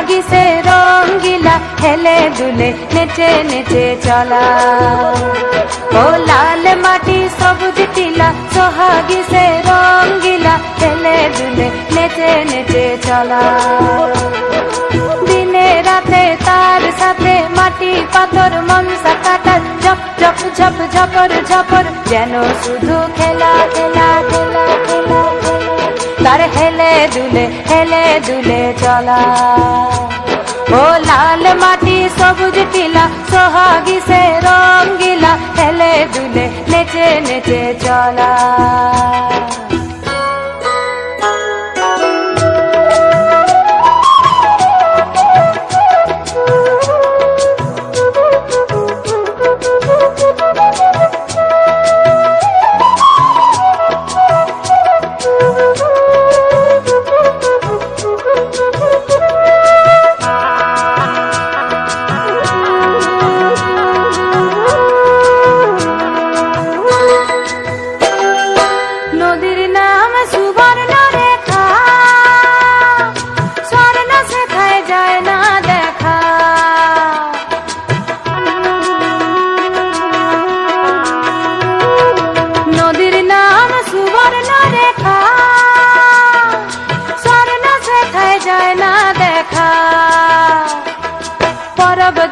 সোহাগী সে রঙ্গিলা হেলে দুলে নেচে নেচে চলা ও লাল মাটি সবুজ টিলা সোহাগী সে রঙ্গিলা হেলে দুলে নেচে নেচে চলা দিনে রাতে তার সাথে মাটি পাথর মনসা কাটার ঝপ ঝপ ঝপ ঝপর ঝপর যেন শুধু খেলা খেলা খেলা খেলা তার হেলে দুলে চলা ও লাল মাটি সবুজ টিলা সোহাগী সে রঙ্গিলা হেলে দুলে নেচে নেচে চলা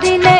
দিনে